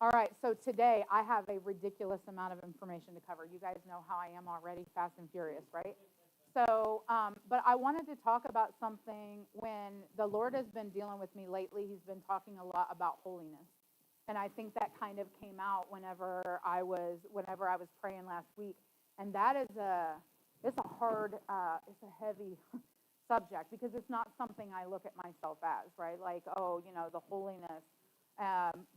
All right, so today I have a ridiculous amount of information to cover. You guys know how I am already, fast and furious, right? So, but I wanted to talk about something when the Lord has been dealing with me lately. He's been talking a lot about holiness. And I think that kind of came out whenever I was praying last week. And that is it's a hard, it's a heavy subject because it's not something I look at myself as, right? Like, oh, the holiness,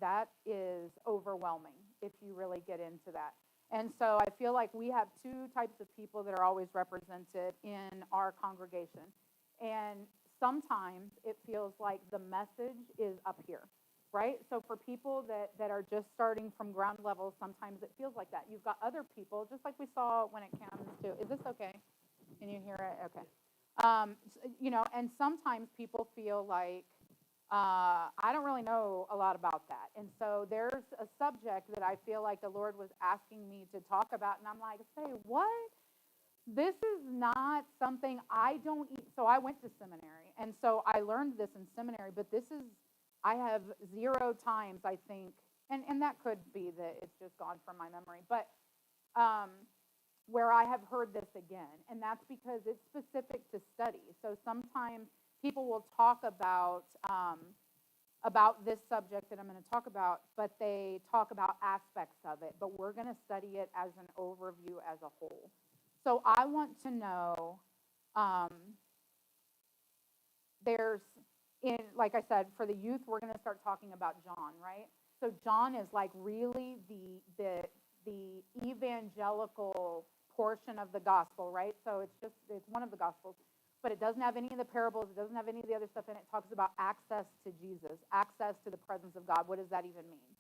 that is overwhelming if you really get into that. And so I feel like we have two types of people that are always represented in our congregation. And sometimes it feels like the message is up here, right? So for people that are just starting from ground level, sometimes it feels like that. You've got other people, just like we saw when it comes to, is this okay? Can you hear it? Okay. And sometimes people feel like, I don't really know a lot about that. And so there's a subject that I feel like the Lord was asking me to talk about. And I'm like, say, what? This is not something I don't eat. So I went to seminary. And so I learned this in seminary. But I have zero times, I think, and that could be that it's just gone from my memory. But where I have heard this again. And that's because it's specific to study. So sometimes people will talk about this subject that I'm going to talk about, but they talk about aspects of it. But we're going to study it as an overview as a whole. So I want to know, like I said, for the youth, we're going to start talking about John, right? So John is like really the evangelical portion of the gospel, right? So it's one of the gospels. But it doesn't have any of the parables. It doesn't have any of the other stuff in it. It talks about access to Jesus, access to the presence of God. What does that even mean?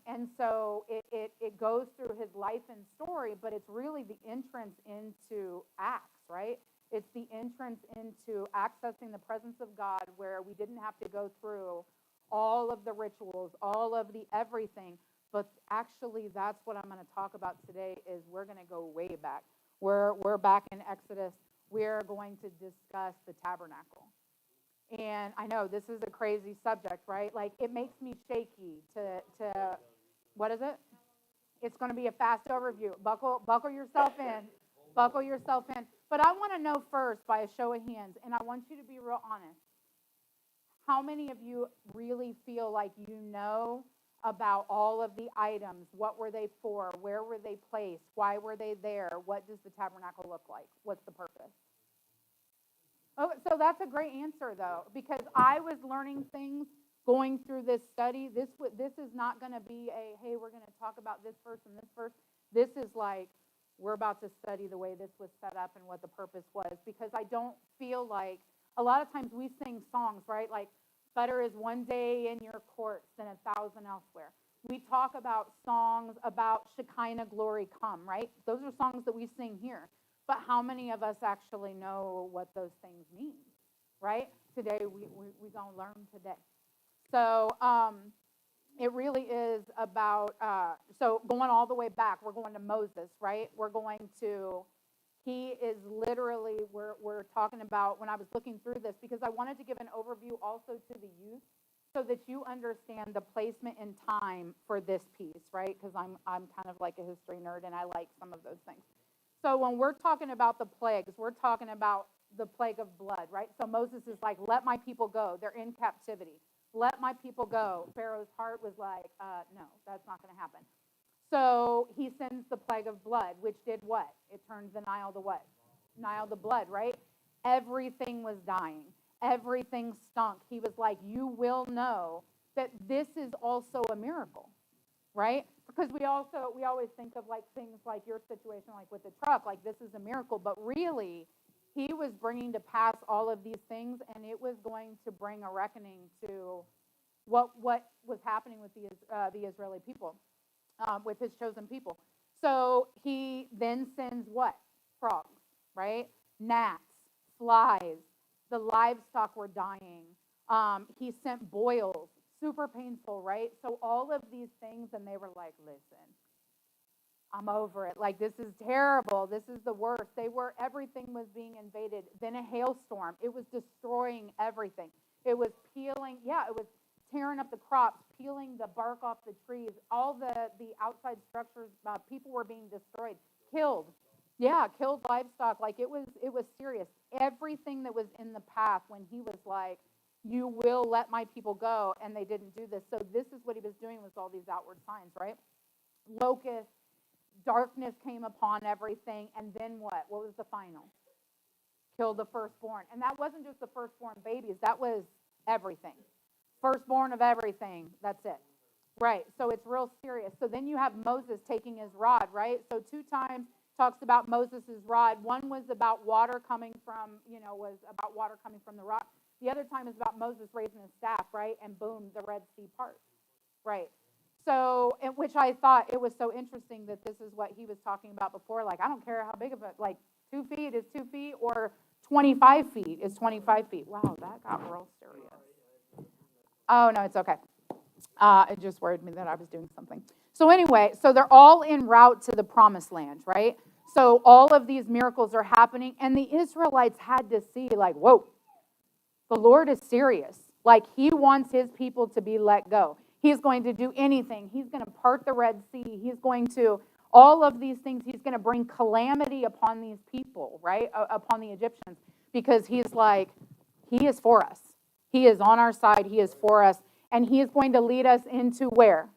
And so it goes through his life and story, but it's really the entrance into Acts, right? It's the entrance into accessing the presence of God where we didn't have to go through all of the rituals, all of the everything. But actually, that's what I'm going to talk about today is we're going to go way back. We're back in Exodus. We're going to discuss the tabernacle. And I know this is a crazy subject, right? Like it makes me shaky to what is it? It's going to be a fast overview. Buckle yourself in. Buckle yourself in. But I want to know first by a show of hands, and I want you to be real honest. How many of you really feel like you know about all of the items? What were they for? Where were they placed? Why were they there? What does the tabernacle look like? What's the purpose? Oh, so that's a great answer, though, because I was learning things going through this study. This is not going to be hey, we're going to talk about this verse and this verse. This is like, we're about to study the way this was set up and what the purpose was, because I don't feel like, a lot of times we sing songs, right? Like, better is one day in your courts than 1,000 elsewhere. We talk about songs about Shekinah glory come, right? Those are songs that we sing here. But how many of us actually know what those things mean, right? Today, we're going to learn today. So it really is about, so going all the way back, we're going to Moses, right? He is literally, we're talking about, when I was looking through this, because I wanted to give an overview also to the youth so that you understand the placement in time for this piece, right? Because I'm kind of like a history nerd and I like some of those things. So when we're talking about the plagues, we're talking about the plague of blood, right? So Moses is like, let my people go. They're in captivity. Let my people go. Pharaoh's heart was like, no, that's not going to happen. So he sends the plague of blood, which did what? It turned the Nile to what? Nile to blood, right? Everything was dying. Everything stunk. He was like, you will know that this is also a miracle, right? Because we always think of like things like your situation, like with the truck, like this is a miracle, but really he was bringing to pass all of these things, and it was going to bring a reckoning to what was happening with the Israeli people, with his chosen people. So he then sends what? Frogs, right? Gnats, flies. The livestock were dying. He sent boils. Super painful, right? So all of these things, and they were like, listen, I'm over it. Like, this is terrible. This is the worst. Everything was being invaded. Then a hailstorm. It was destroying everything. It was peeling. Yeah, it was tearing up the crops, peeling the bark off the trees, all the outside structures, people were being destroyed, killed. Yeah, killed livestock. Like it was serious. Everything that was in the path when he was like, you will let my people go, and they didn't do this. So this is what he was doing with all these outward signs, right? Locusts, darkness came upon everything, and then what? What was the final? Killed the firstborn. And that wasn't just the firstborn babies, that was everything. Firstborn of everything, that's it. Right, so it's real serious. So then you have Moses taking his rod, right? So 2 times talks about Moses' rod. One was about water coming from, was about water coming from the rock. The other time is about Moses raising his staff, right? And boom, the Red Sea parts, right? So, which I thought it was so interesting that this is what he was talking about before. Like, I don't care how big of it, like 2 feet is 2 feet or 25 feet is 25 feet. Wow, that got real serious. Oh, no, it's okay. It just worried me that I was doing something. So anyway, so they're all en route to the promised land, right? So all of these miracles are happening, and the Israelites had to see, like, whoa, the Lord is serious. Like, he wants his people to be let go. He's going to do anything. He's going to part the Red Sea. He's going to, all of these things, he's going to bring calamity upon these people, right? Upon the Egyptians, because he's like, he is for us. He is on our side. He is for us. And he is going to lead us into where?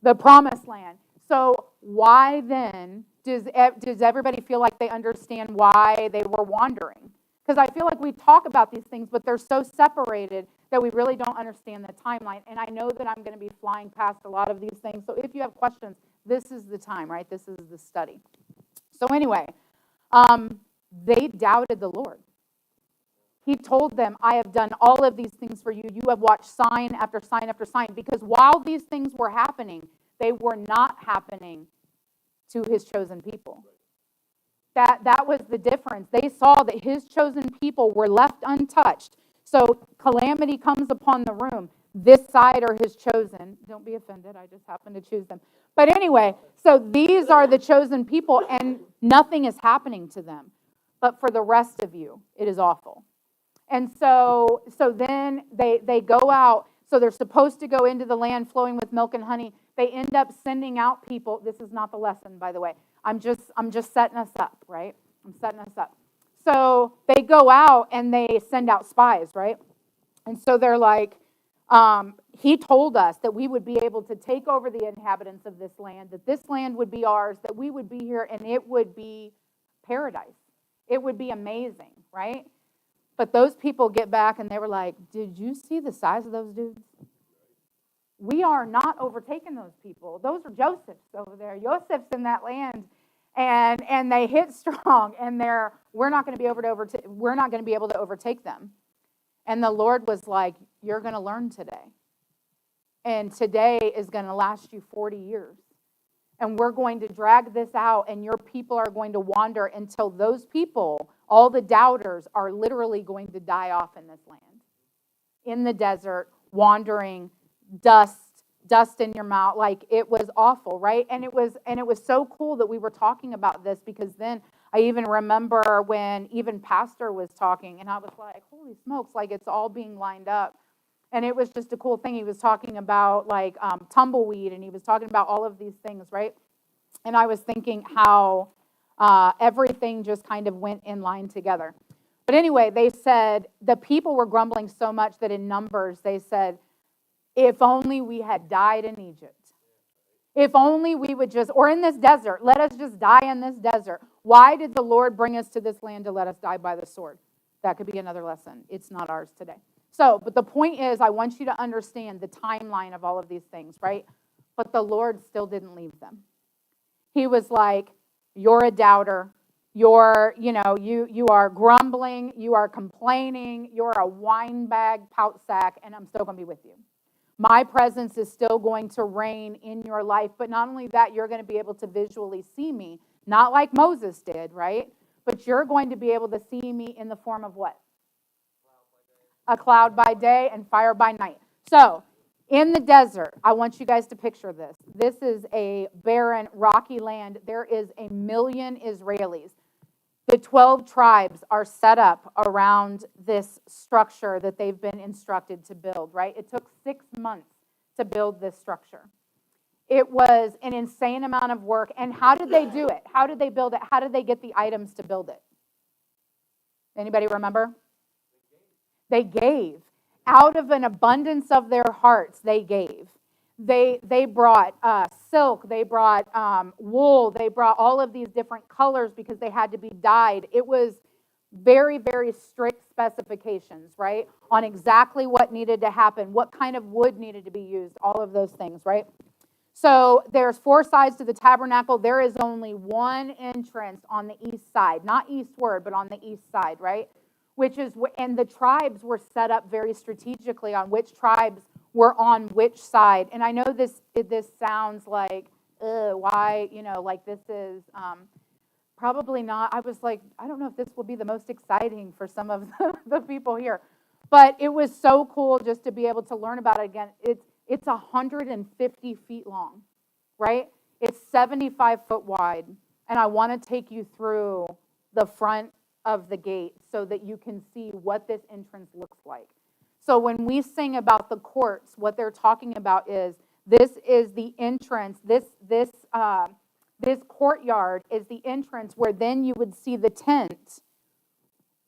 The promised land. So why then does everybody feel like they understand why they were wandering? Because I feel like we talk about these things, but they're so separated that we really don't understand the timeline. And I know that I'm going to be flying past a lot of these things. So if you have questions, this is the time, right? This is the study. So anyway, they doubted the Lord. He told them, I have done all of these things for you. You have watched sign after sign after sign. Because while these things were happening, they were not happening to his chosen people. That was the difference. They saw that his chosen people were left untouched. So calamity comes upon the room. This side are his chosen. Don't be offended. I just happened to choose them. But anyway, so these are the chosen people, and nothing is happening to them. But for the rest of you, it is awful. And so then they go out. So they're supposed to go into the land flowing with milk and honey. They end up sending out people. This is not the lesson, by the way. I'm just setting us up, right? I'm setting us up. So they go out and they send out spies, right? And so they're like, he told us that we would be able to take over the inhabitants of this land, that this land would be ours, that we would be here, and it would be paradise. It would be amazing, right? But those people get back and they were like, did you see the size of those dudes? We are not overtaking those people. Those are Joseph's over there. Joseph's in that land. And they hit strong, and we're not going to be able to overtake them. And the Lord was like, you're going to learn today. And today is going to last you 40 years. And we're going to drag this out, and your people are going to wander until those people, all the doubters, are literally going to die off in this land. In the desert, wandering, dust in your mouth. Like, it was awful, right? And it was so cool that we were talking about this, because then I even remember when even Pastor was talking, and I was like, holy smokes, like, it's all being lined up. And it was just a cool thing. He was talking about like tumbleweed, and he was talking about all of these things, right? And I was thinking how everything just kind of went in line together. But anyway, they said the people were grumbling so much that in Numbers, they said, if only we had died in Egypt. If only we would just, or in this desert, let us just die in this desert. Why did the Lord bring us to this land to let us die by the sword? That could be another lesson. It's not ours today. So, but the point is, I want you to understand the timeline of all of these things, right? But the Lord still didn't leave them. He was like, you're a doubter. You are grumbling. You are complaining. You're a wine bag, pout sack, and I'm still going to be with you. My presence is still going to reign in your life. But not only that, you're going to be able to visually see me, not like Moses did, right? But you're going to be able to see me in the form of what? A cloud by day and fire by night. So, in the desert, I want you guys to picture this. This is a barren, rocky land. There is 1 million Israelis. The 12 tribes are set up around this structure that they've been instructed to build, right? It took 6 months to build this structure. It was an insane amount of work. And how did they do it? How did they build it? How did they get the items to build it? Anybody remember? They gave. Out of an abundance of their hearts, they gave. They brought silk, they brought wool, they brought all of these different colors because they had to be dyed. It was very, very strict specifications, right, on exactly what needed to happen, what kind of wood needed to be used, all of those things, right? So there's 4 sides to the tabernacle. There is only one entrance on the east side, not eastward, but on the east side, right? Which is, and the tribes were set up very strategically on which tribes were on which side. And I know this sounds like, why, like this is probably not. I was like, I don't know if this will be the most exciting for some of the people here. But it was so cool just to be able to learn about it again. It's 150 feet long, right? It's 75 foot wide. And I want to take you through the front of the gate so that you can see what this entrance looks like. So when we sing about the courts, what they're talking about is this is the entrance. This courtyard is the entrance where then you would see the tent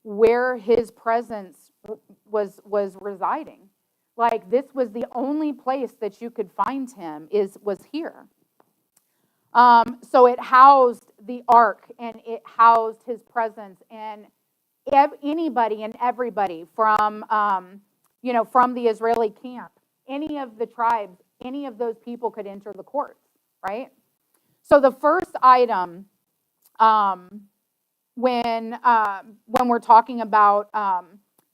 where his presence was residing. Like this was the only place that you could find him was here. So it housed the ark and it housed his presence, and anybody and everybody from from the Israeli camp, any of the tribes, any of those people could enter the courts, right? So the first item, when we're talking about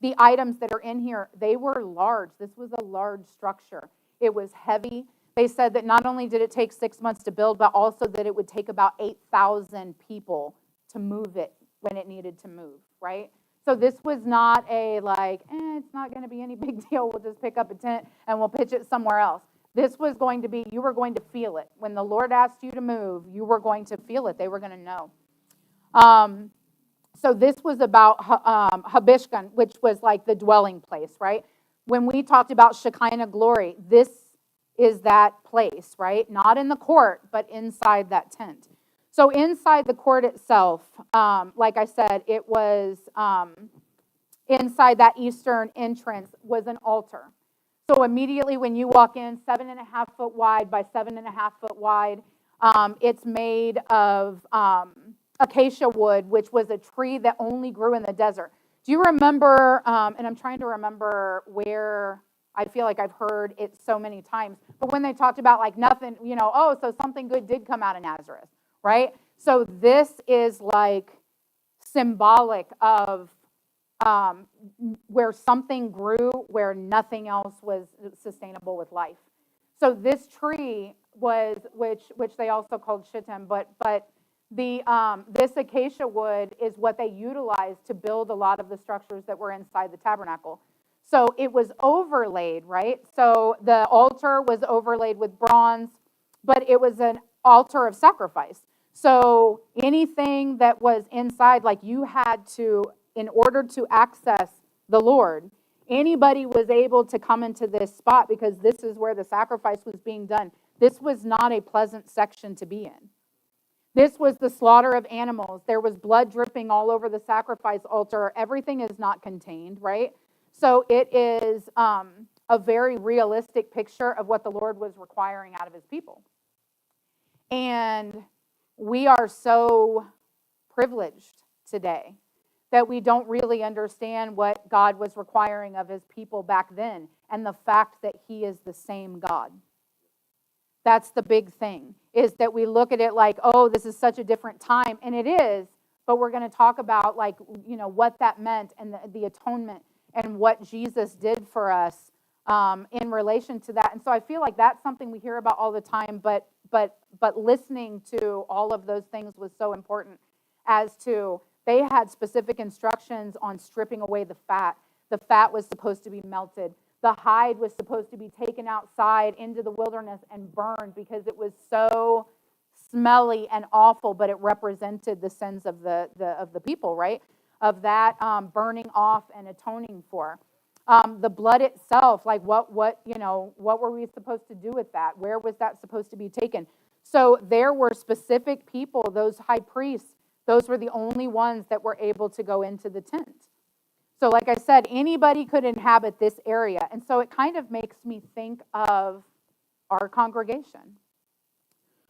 the items that are in here, they were large. This was a large structure. It was heavy. They said that not only did it take 6 months to build, but also that it would take about 8,000 people to move it when it needed to move, right? So this was not a like, it's not going to be any big deal. We'll just pick up a tent and we'll pitch it somewhere else. This was going to be, you were going to feel it. When the Lord asked you to move, you were going to feel it. They were going to know. So this was about Habishkan, which was like the dwelling place, right? When we talked about Shekinah glory, this is that place, right? Not in the court, but inside that tent. So inside the court itself, like I said, it was inside that eastern entrance was an altar. So immediately when you walk in, 7.5 foot wide by 7.5 foot wide, it's made of acacia wood, which was a tree that only grew in the desert. Do you remember, and I'm trying to remember where, I feel like I've heard it so many times, but when they talked about like nothing, so something good did come out of Nazareth, right? So this is like symbolic of where something grew, where nothing else was sustainable with life. So this tree was, which they also called shittim, but this acacia wood is what they utilized to build a lot of the structures that were inside the tabernacle. So it was overlaid, right? So the altar was overlaid with bronze, but it was an altar of sacrifice. So anything that was inside, like you had to, in order to access the Lord, anybody was able to come into this spot because this is where the sacrifice was being done. This was not a pleasant section to be in. This was the slaughter of animals. There was blood dripping all over the sacrifice altar. Everything is not contained, right? So it is a very realistic picture of what the Lord was requiring out of his people. And we are so privileged today that we don't really understand what God was requiring of his people back then, and the fact that he is the same God. That's the big thing, is that we look at it like, oh, this is such a different time, and it is, but we're going to talk about like, what that meant and the atonement and what Jesus did for us in relation to that. And so I feel like that's something we hear about all the time, but listening to all of those things was so important, as to they had specific instructions on stripping away the fat. The fat was supposed to be melted. The hide was supposed to be taken outside into the wilderness and burned because it was so smelly and awful, but it represented the sins of the people, right? Of that burning off and atoning for. The blood itself, like what were we supposed to do with that? Where was that supposed to be taken? So there were specific people, those high priests, those were the only ones that were able to go into the tent. So like I said, anybody could inhabit this area. And so it kind of makes me think of our congregation.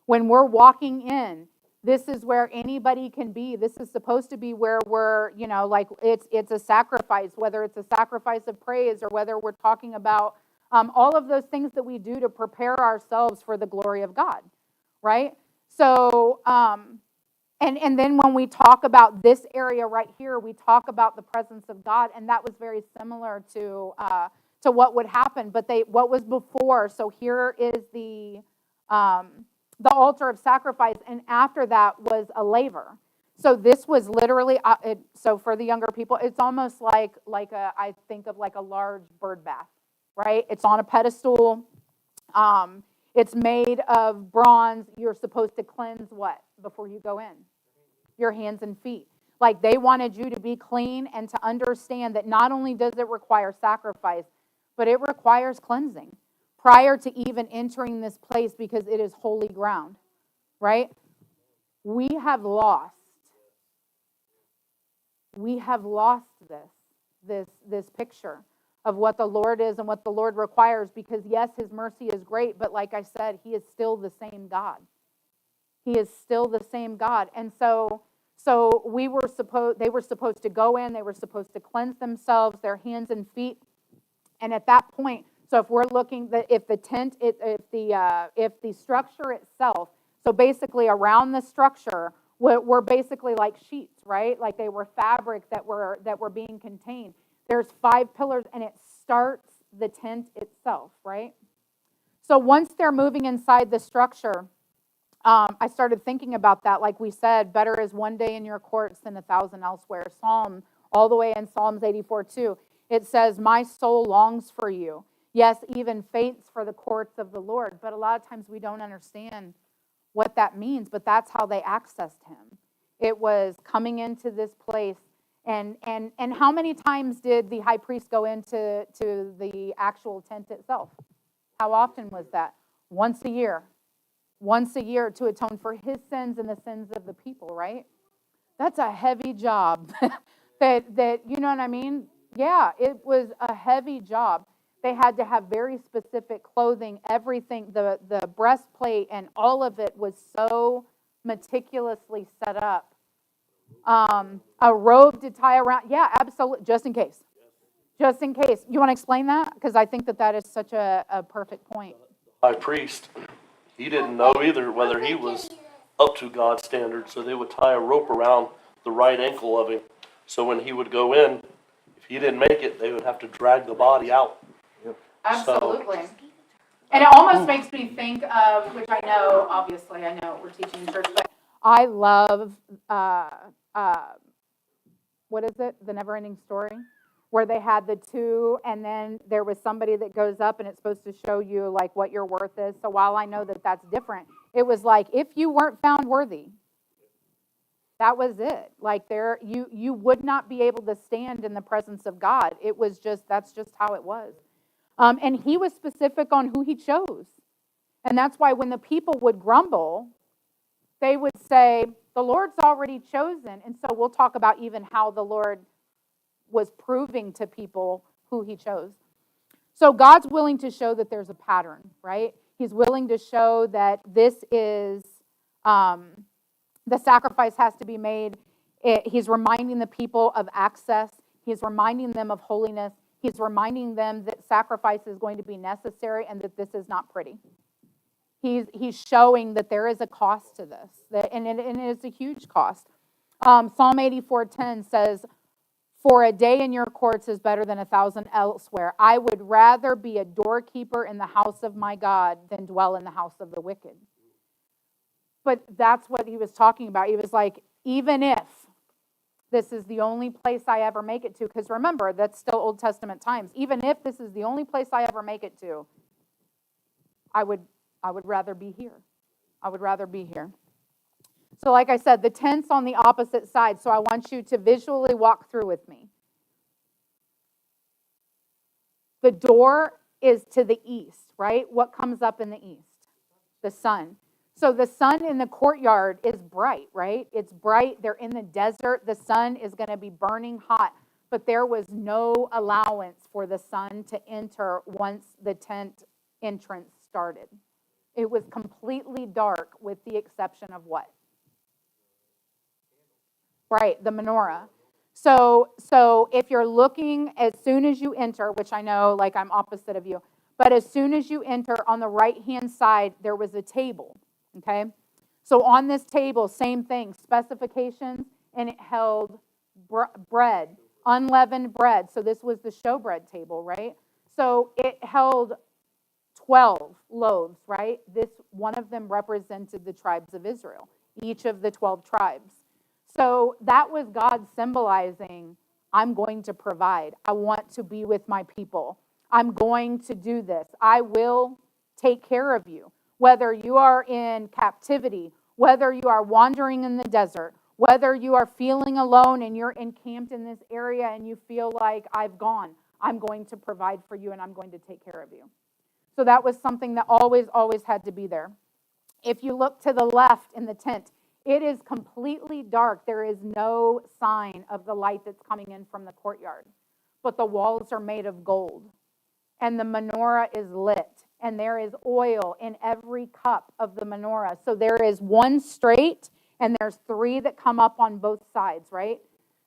When we're walking in, this is where anybody can be. This is supposed to be where we're, like it's a sacrifice, whether it's a sacrifice of praise or whether we're talking about all of those things that we do to prepare ourselves for the glory of God, right? So, and then when we talk about this area right here, we talk about the presence of God, and that was very similar to what would happen. But what was before? So here is the altar of sacrifice, and after that was a laver. So this was literally, so for the younger people, it's almost like I think of like a large bird bath, right? It's on a pedestal. It's made of bronze. You're supposed to cleanse what before you go in? Your hands and feet. Like they wanted you to be clean and to understand that not only does it require sacrifice, but it requires cleansing prior to even entering this place because it is holy ground, right? We have lost this picture of what the Lord is and what the Lord requires because yes, his mercy is great, but like I said, he is still the same God. He is still the same God. And so they were supposed to go in, they were supposed to cleanse themselves, their hands and feet. And at that point, so if we're looking if the structure itself, so basically around the structure were basically like sheets, right? Like they were fabric that were being contained. There's 5 pillars and it starts the tent itself, right? So once they're moving inside the structure, I started thinking about that. Like we said, better is one day in your courts than 1,000 elsewhere. All the way in Psalms 84:2, it says, my soul longs for you. Yes, even faints for the courts of the Lord. But a lot of times we don't understand what that means, but that's how they accessed him. It was coming into this place. And how many times did the high priest go into the actual tent itself? How often was that? Once a year. Once a year to atone for his sins and the sins of the people, right? That's a heavy job. that you know what I mean? Yeah, it was a heavy job. They had to have very specific clothing, everything, the breastplate and all of it was so meticulously set up. A robe to tie around. Yeah, absolutely. Just in case. Just in case. You want to explain that? Because I think that is such a perfect point. High priest, he didn't know either whether he was up to God's standard, so they would tie a rope around the right ankle of him. So when he would go in, if he didn't make it, they would have to drag the body out. Absolutely. And it almost makes me think of, which I know, obviously, I know we're teaching in church, but I love, what is it? The Never-Ending Story? Where they had the two, and then there was somebody that goes up, and it's supposed to show you, like, what your worth is. So while I know that that's different, it was like, if you weren't found worthy, that was it. Like, you would not be able to stand in the presence of God. It was just, that's just how it was. And he was specific on who he chose. And that's why when the people would grumble, they would say, the Lord's already chosen. And so we'll talk about even how the Lord was proving to people who he chose. So God's willing to show that there's a pattern, right? He's willing to show that this is, the sacrifice has to be made. He's reminding the people of access. He's reminding them of holiness. He's reminding them that sacrifice is going to be necessary and that this is not pretty. He's showing that there is a cost to this, and it is a huge cost. Psalm 84:10 says, for a day in your courts is better than 1,000 elsewhere. I would rather be a doorkeeper in the house of my God than dwell in the house of the wicked. But that's what he was talking about. He was like, even if this is the only place I ever make it to, because remember, that's still Old Testament times. Even if this is the only place I ever make it to, I would rather be here. I would rather be here. So like I said, the tent's on the opposite side, so I want you to visually walk through with me. The door is to the east, right? What comes up in the east? The sun. So the sun in the courtyard is bright, right? It's bright. They're in the desert. The sun is going to be burning hot. But there was no allowance for the sun to enter once the tent entrance started. It was completely dark with the exception of what? Right, the menorah. So if you're looking as soon as you enter, which I know like I'm opposite of you, but as soon as you enter on the right-hand side, there was a table, okay? So on this table, same thing, specifications, and it held bread, unleavened bread. So this was the showbread table, right? So it held 12 loaves, right? One of them represented the tribes of Israel, each of the 12 tribes. So that was God symbolizing, I'm going to provide. I want to be with my people. I'm going to do this. I will take care of you. Whether you are in captivity, whether you are wandering in the desert, whether you are feeling alone and you're encamped in this area and you feel like I've gone, I'm going to provide for you and I'm going to take care of you. So that was something that always had to be there. If you look to the left in the tent, it is completely dark. There is no sign of the light that's coming in from the courtyard. But the walls are made of gold. And the menorah is lit. And there is oil in every cup of the menorah. So there is one straight, and there's 3 that come up on both sides, right?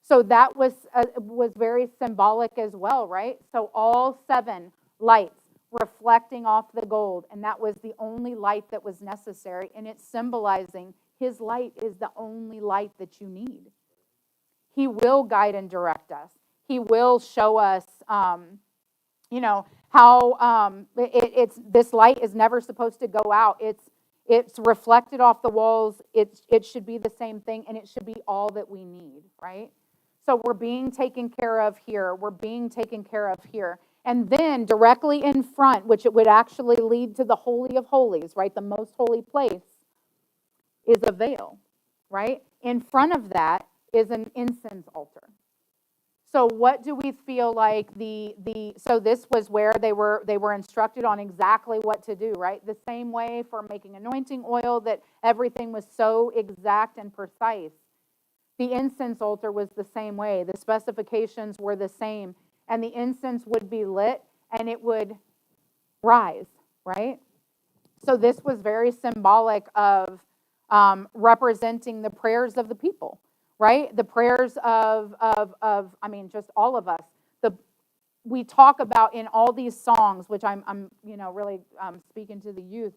So that was very symbolic as well, right? So all 7 lights reflecting off the gold. And that was the only light that was necessary. And it's symbolizing His light is the only light that you need. He will guide and direct us. He will show us, how it's this light is never supposed to go out. It's reflected off the walls. It should be the same thing, and it should be all that we need, right? So we're being taken care of here. We're being taken care of here. And then directly in front, which it would actually lead to the Holy of Holies, right? The most holy place, is a veil, right? In front of that is an incense altar. So what do we feel like so this was where they were instructed on exactly what to do, right? The same way for making anointing oil, that everything was so exact and precise. The incense altar was the same way. The specifications were the same, and the incense would be lit and it would rise, right? So this was very symbolic of representing the prayers of the people, right? The prayers of just all of us. We talk about in all these songs, which I'm really speaking to the youth,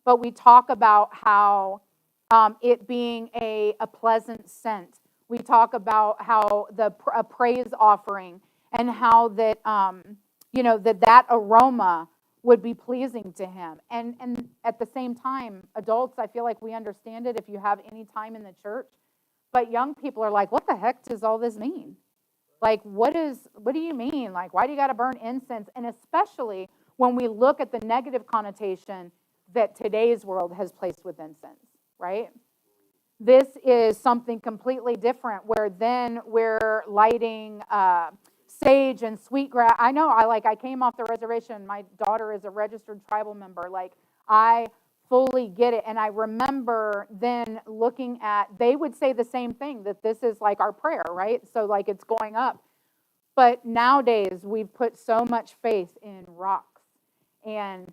but we talk about how it being a pleasant scent. We talk about how a praise offering and how that that aroma would be pleasing to Him. And at the same time, adults, I feel like we understand it if you have any time in the church. But young people are like, what the heck does all this mean? Like, what do you mean? Like, why do you got to burn incense? And especially when we look at the negative connotation that today's world has placed with incense, right? This is something completely different, where then we're lighting sage and sweetgrass. I know, I came off the reservation. My daughter is a registered tribal member. Like, I fully get it. And I remember then looking at, they would say the same thing, that this is like our prayer, right? So like it's going up. But nowadays we've put so much faith in rocks and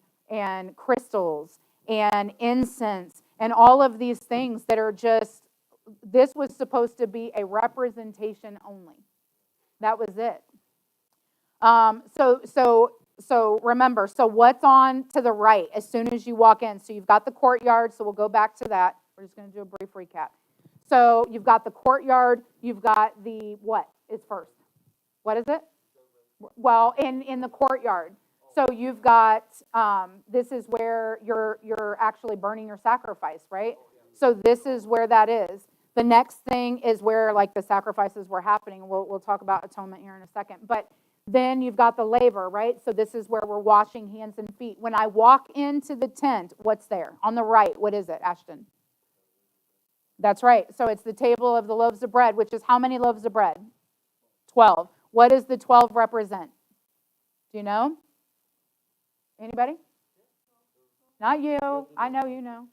crystals and incense and all of these things that are just, this was supposed to be a representation only. That was it. So remember, so what's on to the right as soon as you walk in? So you've got the courtyard, so we'll go back to that. We're just going to do a brief recap. So you've got the courtyard, you've got what is first? What is it? Well, in the courtyard. So you've got, this is where you're actually burning your sacrifice, right? So this is where that is. The next thing is where like the sacrifices were happening. We'll talk about atonement here in a second. But then you've got the laver, right? So this is where we're washing hands and feet. When I walk into the tent, what's there? On the right, what is it, Ashton? That's right. So it's the table of the loaves of bread, which is how many loaves of bread? 12. What does the 12 represent? Do you know? Anybody? Not you. I know you know.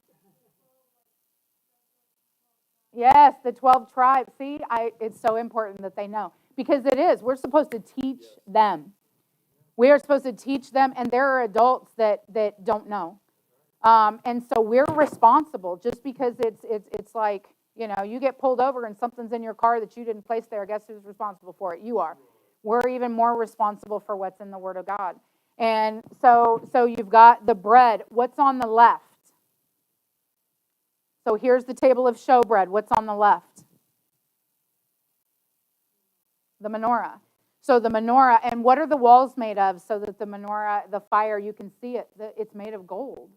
Yes, the 12 tribes. See, it's so important that they know. Because it is. We're supposed to teach them. We are supposed to teach them, and there are adults that don't know. And so we're responsible just because it's like, you get pulled over and something's in your car that you didn't place there. Guess who's responsible for it? You are. We're even more responsible for what's in the Word of God. And so you've got the bread. What's on the left? So here's the table of showbread. What's on the left? The menorah. So the menorah, and what are the walls made of so that the menorah, the fire, you can see it, it's made of gold.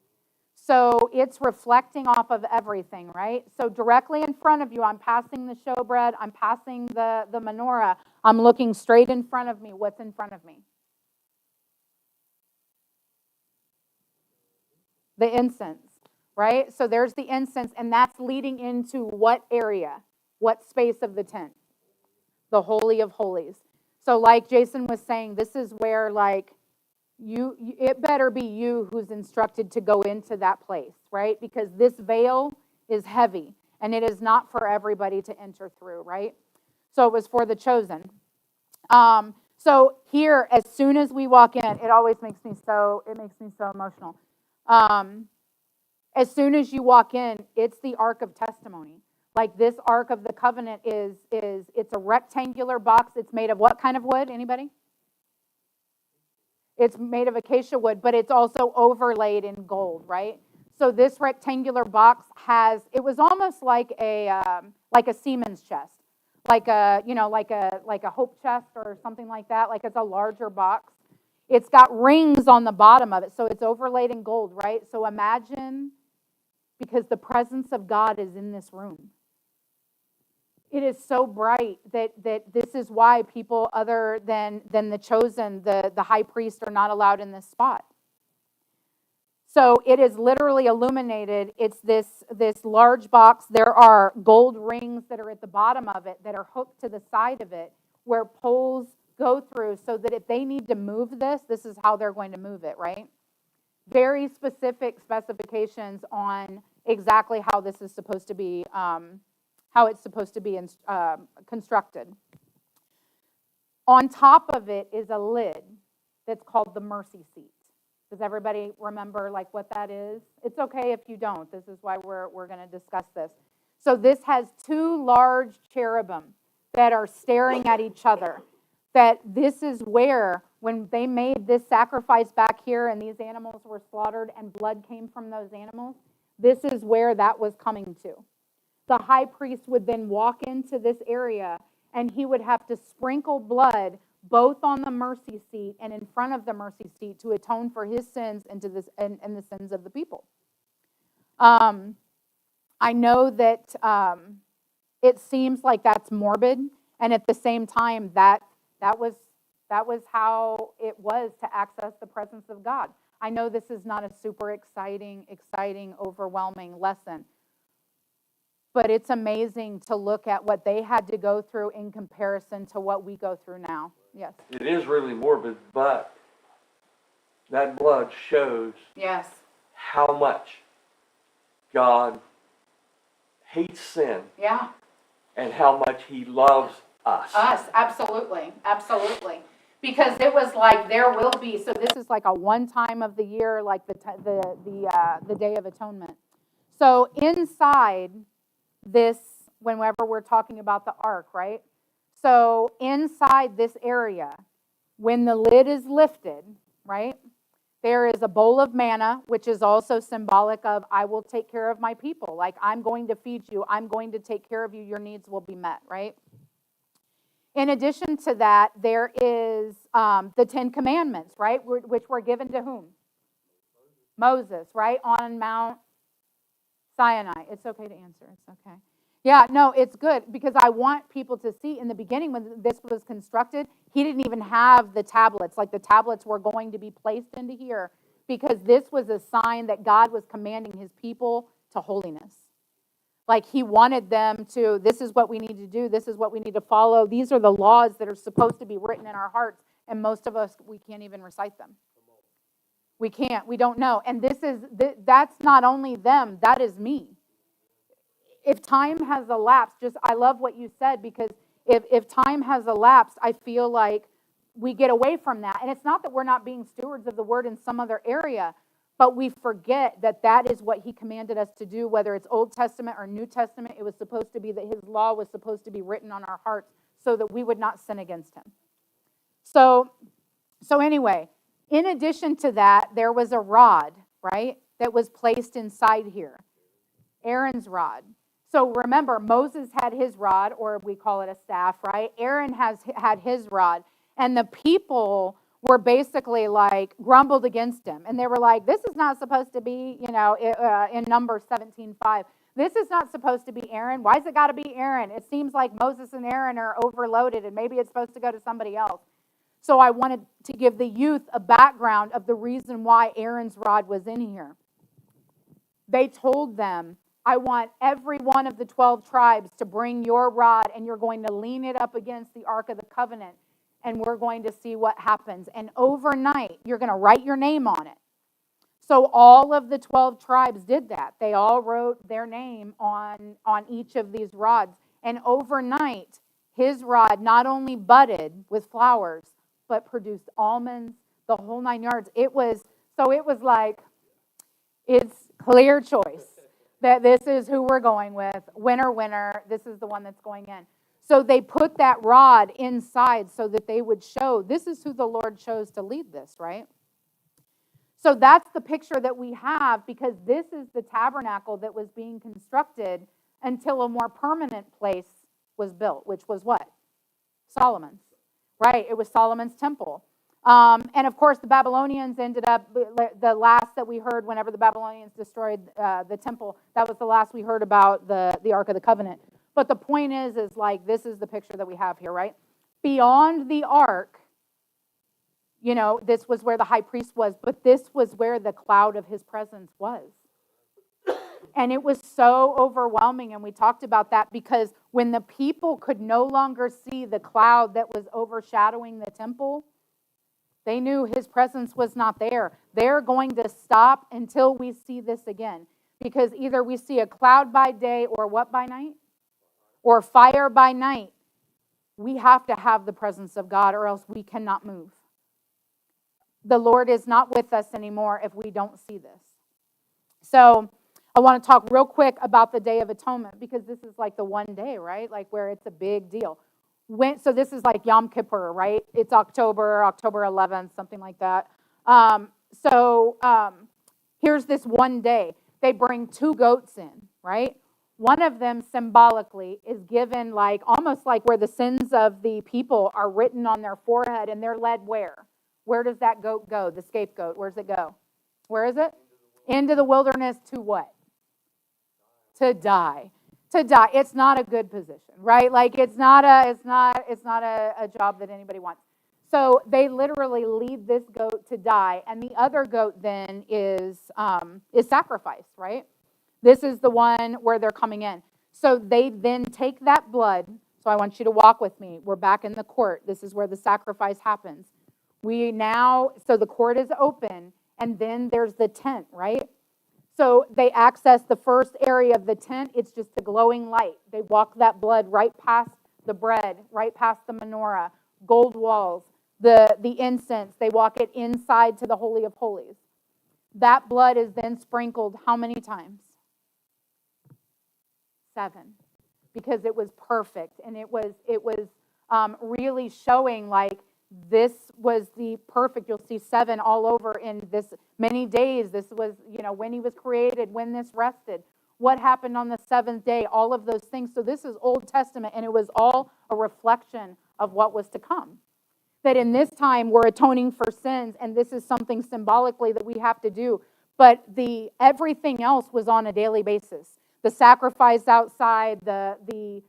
So it's reflecting off of everything, right? So directly in front of you, I'm passing the showbread, I'm passing the menorah, I'm looking straight in front of me. What's in front of me? The incense, right? So there's the incense, and that's leading into what area? What space of the tent? The Holy of Holies. So like Jason was saying, this is where it better be you who's instructed to go into that place, right? Because this veil is heavy, and it is not for everybody to enter through, right? So it was for the chosen. So here, as soon as we walk in, it always makes me so emotional. As soon as you walk in, it's the Ark of Testimony. Like this Ark of the Covenant it's a rectangular box. It's made of what kind of wood? Anybody? It's made of acacia wood, but it's also overlaid in gold, right? So this rectangular box it was almost like a seaman's chest, like a hope chest or something like that. Like it's a larger box. It's got rings on the bottom of it, so it's overlaid in gold, right? So imagine, because the presence of God is in this room. It is so bright that this is why people other than the chosen, the high priest, are not allowed in this spot. So it is literally illuminated. It's this large box. There are gold rings that are at the bottom of it that are hooked to the side of it where poles go through so that if they need to move this is how they're going to move it, right? Very specific specifications on exactly how this is supposed to be how it's supposed to be constructed. On top of it is a lid that's called the mercy seat. Does everybody remember what that is? It's okay if you don't. This is why we're going to discuss this. So this has two large cherubim that are staring at each other. That this is where, when they made this sacrifice back here and these animals were slaughtered and blood came from those animals, this is where that was coming to. The high priest would then walk into this area and he would have to sprinkle blood both on the mercy seat and in front of the mercy seat to atone for his sins and the sins of the people. I know that it seems like that's morbid, and at the same time that was how it was to access the presence of God. I know this is not a super exciting, overwhelming lesson. But it's amazing to look at what they had to go through in comparison to what we go through now. Yes. It is really morbid, but that blood shows Yes. how much God hates sin. Yeah. And how much He loves us. Us, absolutely. Because it was like there will be. So this is like a one time of the year, like the Day of Atonement. So inside this, whenever we're talking about the ark, right? So inside this area, when the lid is lifted, right, there is a bowl of manna, which is also symbolic of I will take care of my people. Like I'm going to feed you. I'm going to take care of you. Your needs will be met, right? In addition to that, there is the 10 Commandments, right, which were given to whom? Moses, right, on Mount Sinai. It's okay to answer. It's okay. Yeah, no, it's good because I want people to see in the beginning when this was constructed, he didn't even have the tablets. Like the tablets were going to be placed into here because this was a sign that God was commanding his people to holiness. Like he wanted them to, this is what we need to do, this is what we need to follow, these are the laws that are supposed to be written in our hearts, and most of us, we can't even recite them. We can't, we don't know. And that's not only them, that is me. If time has elapsed, I love what you said, because if time has elapsed, I feel like we get away from that. And it's not that we're not being stewards of the word in some other area, but we forget that that is what he commanded us to do, whether it's Old Testament or New Testament. It was supposed to be that his law was supposed to be written on our hearts so that we would not sin against him. So anyway, in addition to that, there was a rod, right, that was placed inside here. Aaron's rod. So remember, Moses had his rod, or we call it a staff, right? Aaron had his rod. And the people were basically like grumbled against him. And they were like, this is not supposed to be, in Numbers 17:5. This is not supposed to be Aaron. Why's it got to be Aaron? It seems like Moses and Aaron are overloaded, and maybe it's supposed to go to somebody else. So I wanted to give the youth a background of the reason why Aaron's rod was in here. They told them, I want every one of the 12 tribes to bring your rod, and you're going to lean it up against the Ark of the Covenant, and we're going to see what happens. And overnight, you're going to write your name on it. So all of the 12 tribes did that. They all wrote their name on each of these rods. And overnight, his rod not only budded with flowers, but produced almonds, the whole 9 yards. It was like, it's clear choice that this is who we're going with. Winner, this is the one that's going in. So they put that rod inside so that they would show, this is who the Lord chose to lead this, right? So that's the picture that we have, because this is the tabernacle that was being constructed until a more permanent place was built, which was what? Solomon's, right? It was Solomon's temple. And of course, the Babylonians ended up, the last that we heard whenever the Babylonians destroyed the temple, that was the last we heard about the Ark of the Covenant. But the point is like, this is the picture that we have here, right? Beyond the ark, this was where the high priest was, but this was where the cloud of his presence was. And it was so overwhelming, and we talked about that, because when the people could no longer see the cloud that was overshadowing the temple, they knew his presence was not there. They're going to stop until we see this again, because either we see a cloud by day or what by night? Or fire by night. We have to have the presence of God, or else we cannot move. The Lord is not with us anymore if we don't see this. So I want to talk real quick about the Day of Atonement, because this is like the one day, right? Like where it's a big deal. So this is like Yom Kippur, right? It's October 11th, something like that. Here's this one day. They bring 2 goats in, right? One of them symbolically is given like, almost like where the sins of the people are written on their forehead, and they're led where? Where does that goat go? The scapegoat, where does it go? Where is it? Into the wilderness to what? To die. To die. It's not a good position, right? Like it's not a job that anybody wants. So they literally lead this goat to die, and the other goat then is sacrificed, right? This is the one where they're coming in. So they then take that blood. So I want you to walk with me. We're back in the court. This is where the sacrifice happens. So the court is open, and then there's the tent, right? So they access the first area of the tent. It's just a glowing light. They walk that blood right past the bread, right past the menorah, gold walls, the incense. They walk it inside to the Holy of Holies. That blood is then sprinkled how many times? 7. Because it was perfect, and it was really showing like this was the perfect. You'll see 7 all over in this many days. This was, when he was created, when this rested, what happened on the 7th day, all of those things. So this is Old Testament, and it was all a reflection of what was to come. That in this time we're atoning for sins, and this is something symbolically that we have to do. But everything else was on a daily basis. The sacrifice outside, the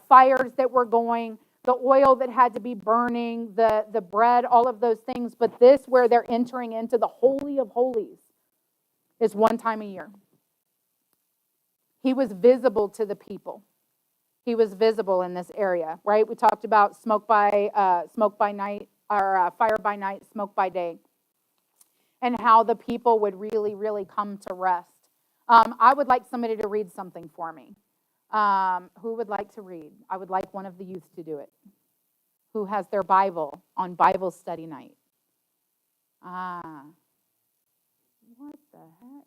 fires that were going, the oil that had to be burning, the bread, all of those things. But this, where they're entering into the Holy of Holies, is one time a year. He was visible to the people. He was visible in this area, right? We talked about smoke by night, or fire by night, smoke by day, and how the people would really, really come to rest. I would like somebody to read something for me. Who would like to read? I would like one of the youth to do it. Who has their Bible on Bible study night? What the heck?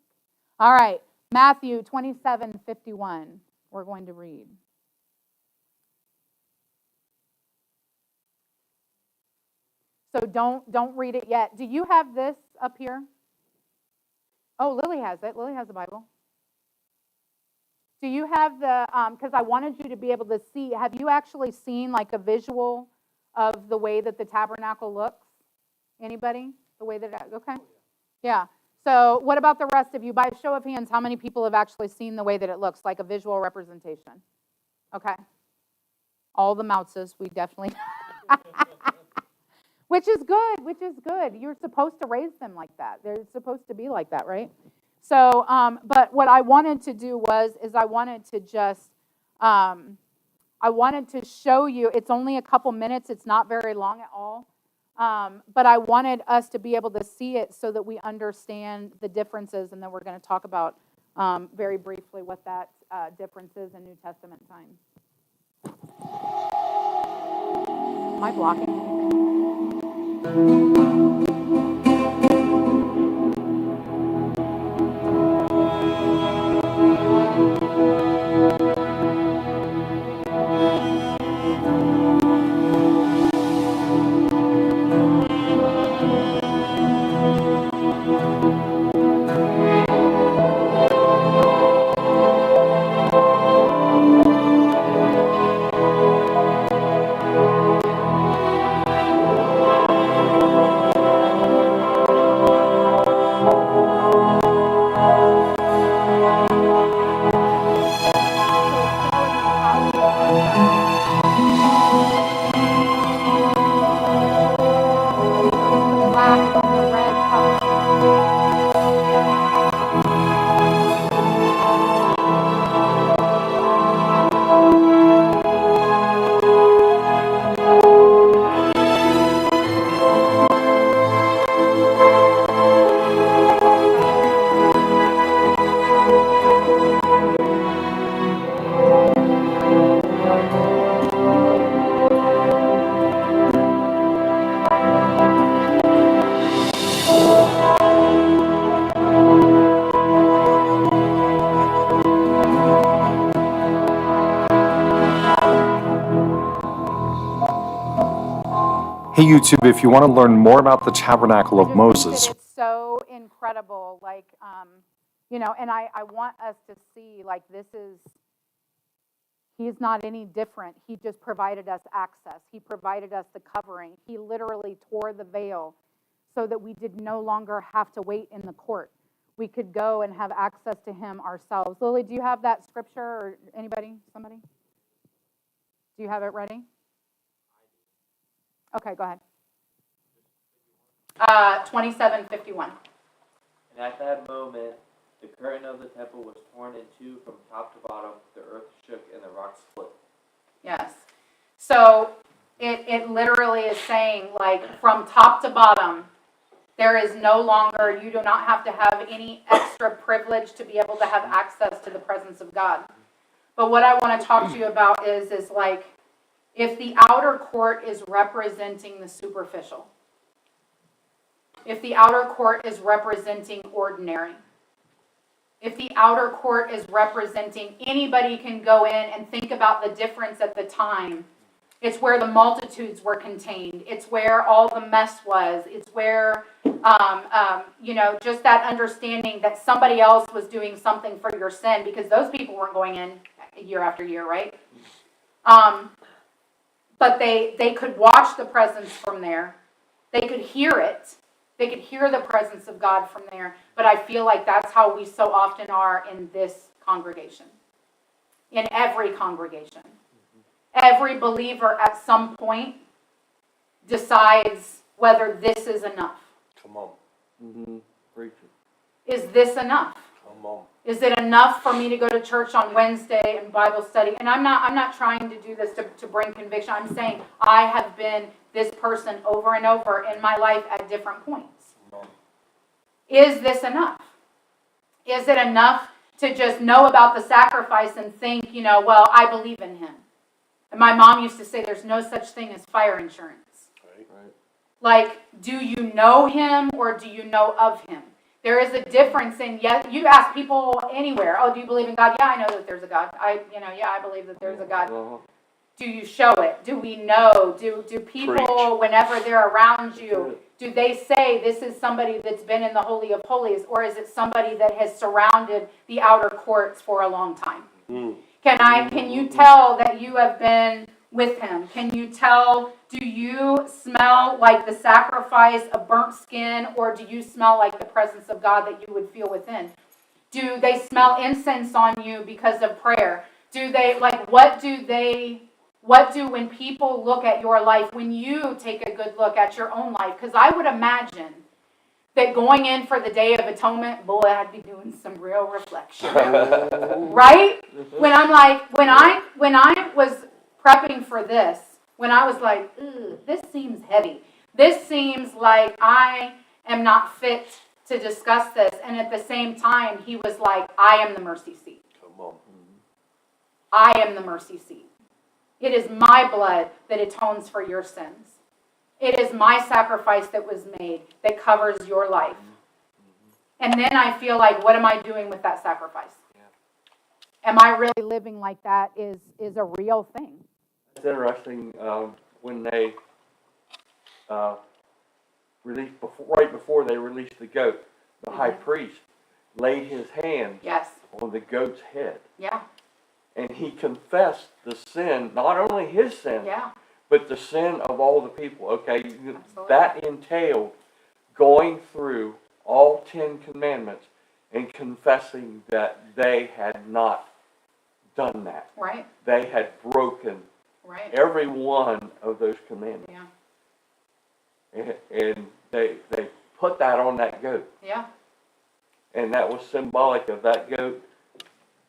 All right, Matthew 27:51. We're going to read. So don't read it yet. Do you have this up here? Oh, Lily has it. Lily has the Bible. Do you have the, because I wanted you to be able to see, have you actually seen like a visual of the way that the tabernacle looks? Anybody? The way that it, okay. Yeah. So what about the rest of you? By a show of hands, how many people have actually seen the way that it looks, like a visual representation? Okay. All the mouses, we definitely. Which is good, which is good. You're supposed to raise them like that. They're supposed to be like that, right? So, but what I wanted to do is I wanted to just, I wanted to show you, it's only a couple minutes, it's not very long at all, but I wanted us to be able to see it so that we understand the differences, and then we're going to talk about very briefly what that difference is in New Testament times. Am I blocking anything? Hey YouTube, if you want to learn more about the Tabernacle of I just think Moses, that it's so incredible, like, you know, and I want us to see, like, he's not any different. He just provided us access. He provided us the covering. He literally tore the veil so that we did no longer have to wait in the court. We could go and have access to him ourselves. Lily, do you have that scripture, or anybody, somebody? Do you have it ready? Okay, go ahead. 27:51. And at that moment, the curtain of the temple was torn in two from top to bottom. The earth shook and the rocks split. Yes. So it literally is saying, like, from top to bottom, there is no longer, you do not have to have any extra privilege to be able to have access to the presence of God. But what I want to talk to you about is like, if the outer court is representing the superficial, if the outer court is representing ordinary, if the outer court is representing anybody can go in, and think about the difference at the time. It's where the multitudes were contained. It's where all the mess was. It's where, you know, just that understanding that somebody else was doing something for your sin, because those people weren't going in year after year, right? But they could watch the presence from there. They could hear it. They could hear the presence of God from there. But I feel like that's how we so often are in this congregation. In every congregation. Every believer at some point decides whether this is enough. Come on. Mm-hmm. Preach it. Is this enough? Come Come on. Is it enough for me to go to church on Wednesday and Bible study? And I'm not trying to do this to bring conviction. I'm saying I have been this person over and over in my life at different points. Is this enough? Is it enough to just know about the sacrifice and think, well, I believe in him? And my mom used to say there's no such thing as fire insurance. Like, do you know him or do you know of him? There is a difference in, yes, you ask people anywhere, oh, do you believe in God? Yeah, I know that there's a God. I believe that there's a God. Do you show it? Do we know? Do people, Preach. whenever they're around you, do they say this is somebody that's been in the Holy of Holies, or is it somebody that has surrounded the outer courts for a long time? Mm. Can you tell that you have been with him? Can you tell, do you smell like the sacrifice of burnt skin, or do you smell like the presence of God that you would feel within? Do they smell incense on you because of prayer? Do they, what do when people look at your life, when you take a good look at your own life? Because I would imagine that going in for the Day of Atonement, boy, I'd be doing some real reflection. Right? When I was prepping for this, when I was like, this seems heavy. This seems like I am not fit to discuss this. And at the same time, he was like, I am the mercy seat. Come on. I am the mercy seat. It is my blood that atones for your sins. It is my sacrifice that was made that covers your life. And then I feel like, what am I doing with that sacrifice? Am I really living like that is a real thing? It's interesting, when they right before they released the goat, the high priest laid his hand Yes. on the goat's head. Yeah. And he confessed the sin, not only his sin, Yeah. but the sin of all the people. Okay, Absolutely. that entailed going through all 10 commandments and confessing that they had not done that. Right. They had broken Right. every one of those commandments. Yeah. And they put that on that goat. Yeah. And that was symbolic of that goat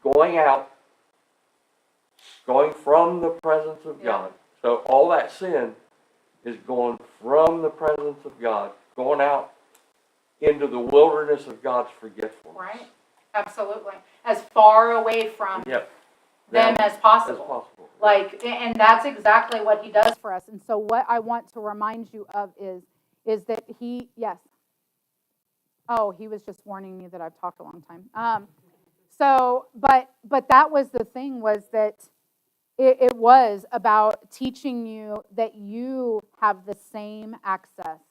going out, going from the presence of Yeah. God. So all that sin is going from the presence of God, going out into the wilderness of God's forgetfulness. Right. Absolutely. As far away from Yep. them as As possible. possible. And that's exactly what he does for us. And so what I want to remind you of is that yes. Oh, he was just warning me that I've talked a long time. But that was the thing, was that it was about teaching you that you have the same access.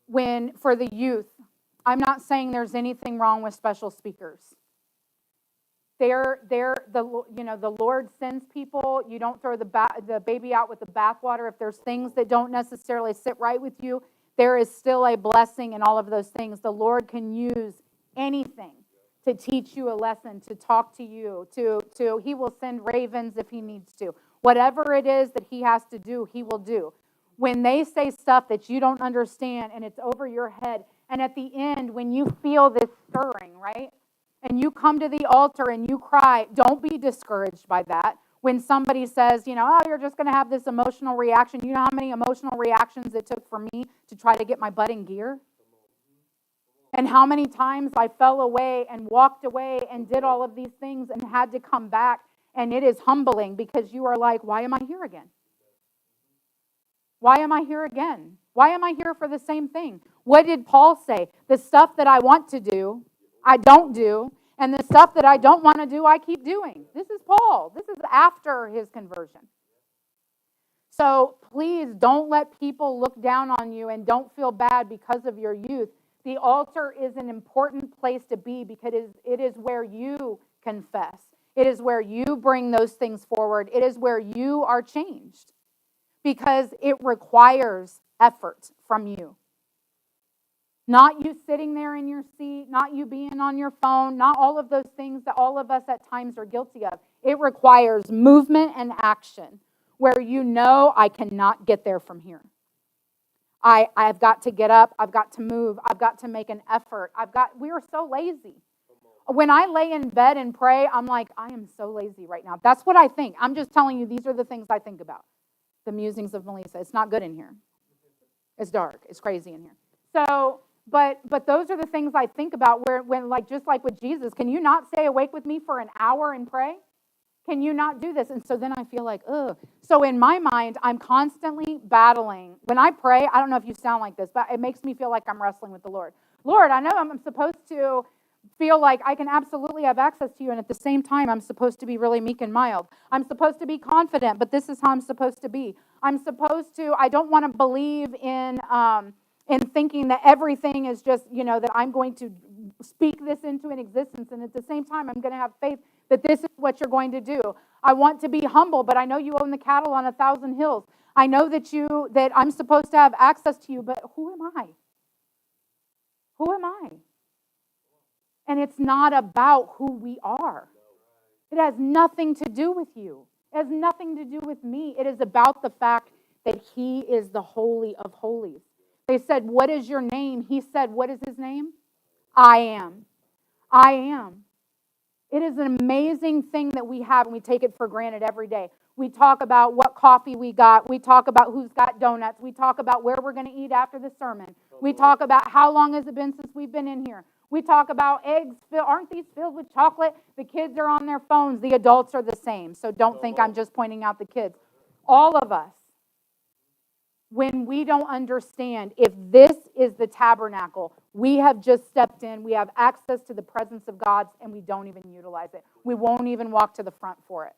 When, for the youth, I'm not saying there's anything wrong with special speakers. The Lord sends people. You don't throw the baby out with the bathwater. If there's things that don't necessarily sit right with you, there is still a blessing in all of those things. The Lord can use anything to teach you a lesson, to talk to you, he will send ravens if he needs to. Whatever it is that he has to do, he will do. When they say stuff that you don't understand and it's over your head, and at the end, when you feel this stirring, right? And you come to the altar and you cry, don't be discouraged by that. When somebody says, you're just going to have this emotional reaction. You know how many emotional reactions it took for me to try to get my butt in gear? And how many times I fell away and walked away and did all of these things and had to come back. And it is humbling, because you are like, why am I here again? Why am I here again? Why am I here for the same thing? What did Paul say? The stuff that I want to do, I don't do. And the stuff that I don't want to do, I keep doing. This is Paul. This is after his conversion. So please don't let people look down on you, and don't feel bad because of your youth. The altar is an important place to be, because it is where you confess. It is where you bring those things forward. It is where you are changed, because it requires effort from you. Not you sitting there in your seat, not you being on your phone, not all of those things that all of us at times are guilty of. It requires movement and action, where I cannot get there from here. I've got to get up, I've got to move, I've got to make an effort. We are so lazy. when I lay in bed and pray, I'm like, I am so lazy right now. That's what I think. I'm just telling you, these are the things I think about. The musings of Melissa. It's not good in here. It's dark. It's crazy in here. So, but those are the things I think about when like, just like with Jesus, can you not stay awake with me for an hour and pray? Can you not do this? And so then I feel like, ugh. So in my mind, I'm constantly battling. When I pray, I don't know if you sound like this, but it makes me feel like I'm wrestling with the Lord. Lord, I know I'm supposed to feel like I can absolutely have access to you, and at the same time, I'm supposed to be really meek and mild. I'm supposed to be confident, but this is how I'm supposed to be. I don't want to believe in thinking that everything is just, that I'm going to speak this into an existence, and at the same time, I'm going to have faith that this is what you're going to do. I want to be humble, but I know you own the cattle on 1,000 hills. I know that I'm supposed to have access to you, but who am I? Who am I? And it's not about who we are. It has nothing to do with you. It has nothing to do with me. It is about the fact that he is the Holy of Holies. They said, what is your name? He said, what is his name? I am. I am. It is an amazing thing that we have, and we take it for granted every day. We talk about what coffee we got. We talk about who's got donuts. We talk about where we're going to eat after the sermon. We talk about how long has it been since we've been in here. We talk about eggs. Aren't these filled with chocolate? The kids are on their phones. The adults are the same. So don't think I'm just pointing out the kids. All of us, when we don't understand, if this is the tabernacle, we have just stepped in, we have access to the presence of God, and we don't even utilize it. We won't even walk to the front for it.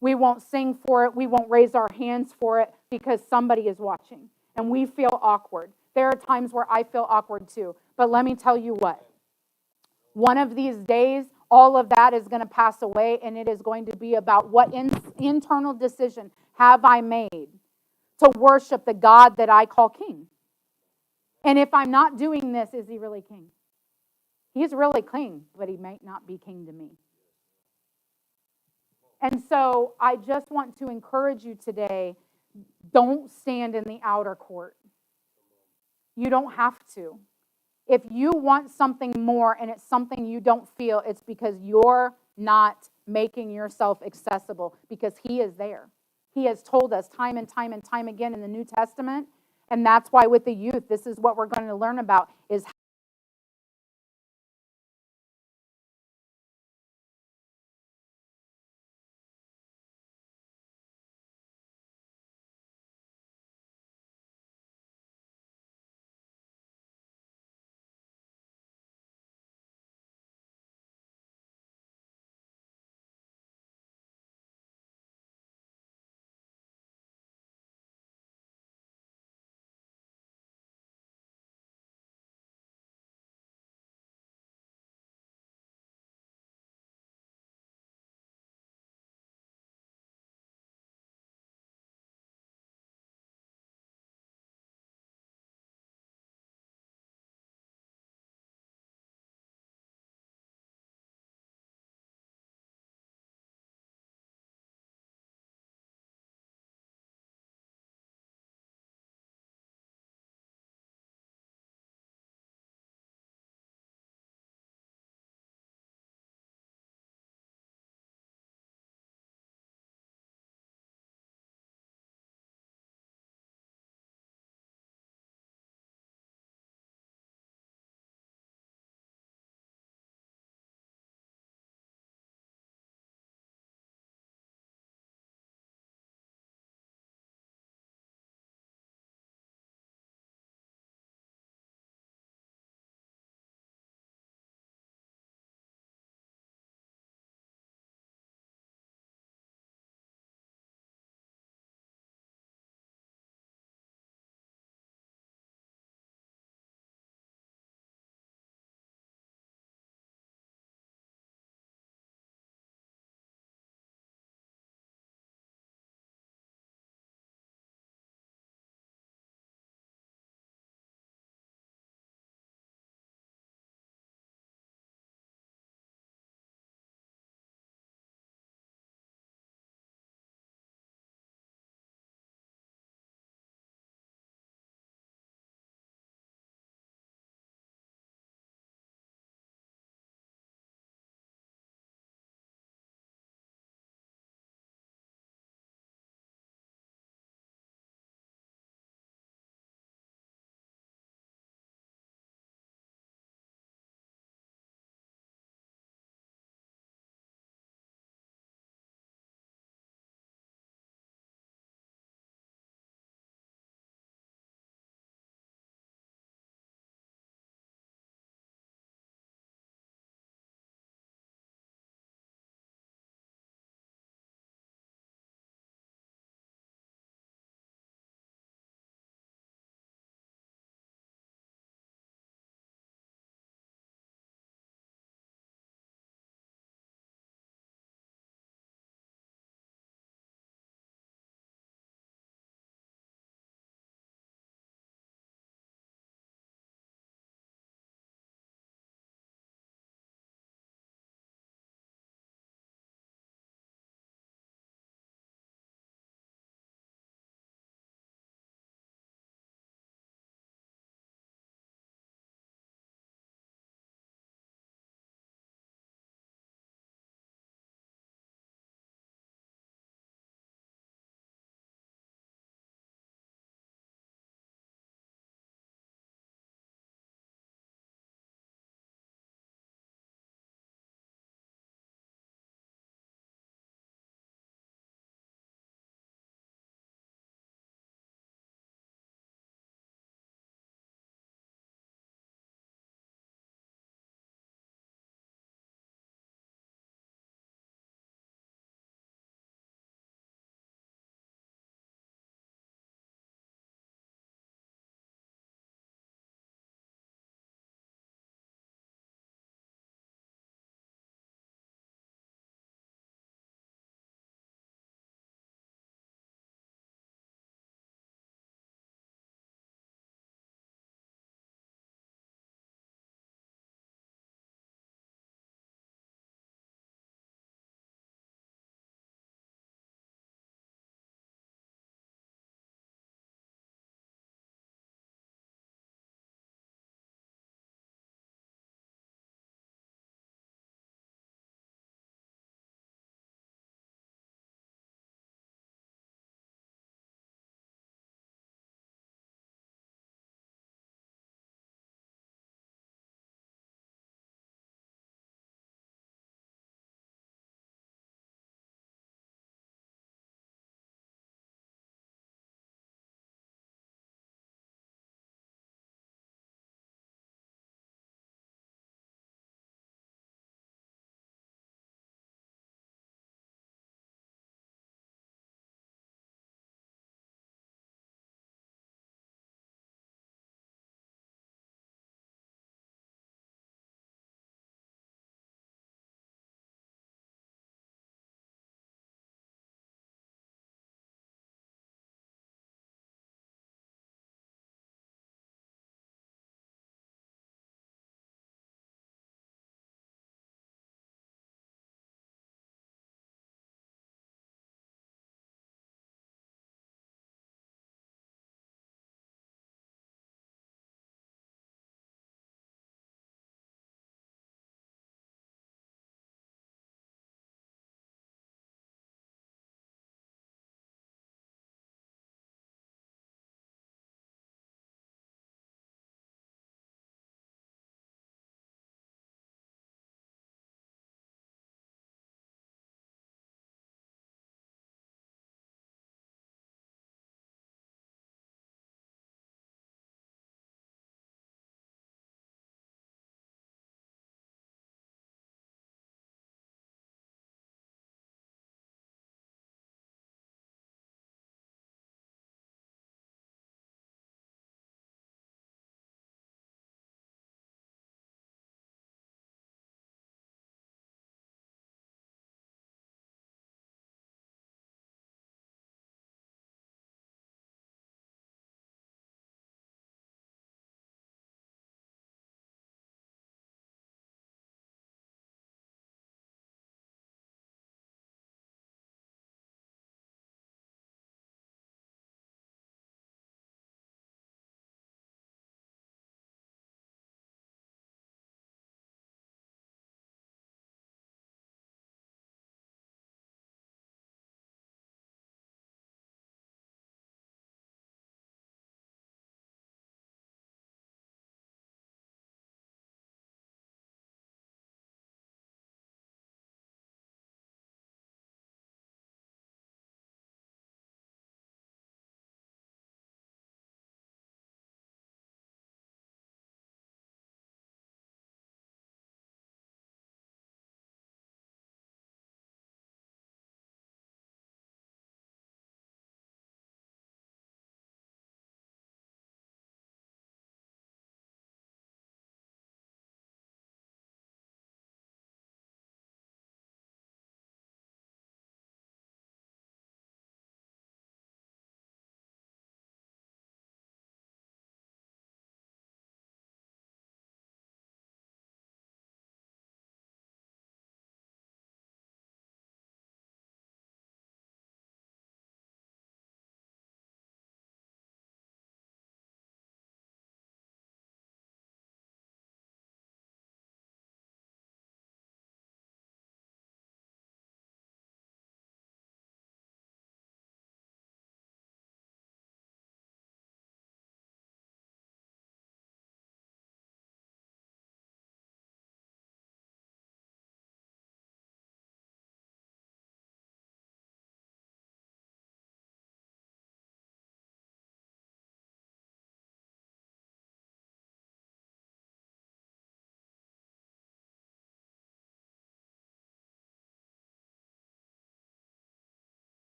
We won't sing for it. We won't raise our hands for it because somebody is watching, and we feel awkward. There are times where I feel awkward too, but let me tell you what. One of these days, all of that is going to pass away, and it is going to be about what internal decision have I made to worship the God that I call king. And if I'm not doing this, is he really king? He's really king, but he might not be king to me. And so I just want to encourage you today, don't stand in the outer court. You don't have to. If you want something more and it's something you don't feel, it's because you're not making yourself accessible, because he is there. He has told us time and time and time again in the New Testament, and that's why with the youth, this is what we're going to learn about, is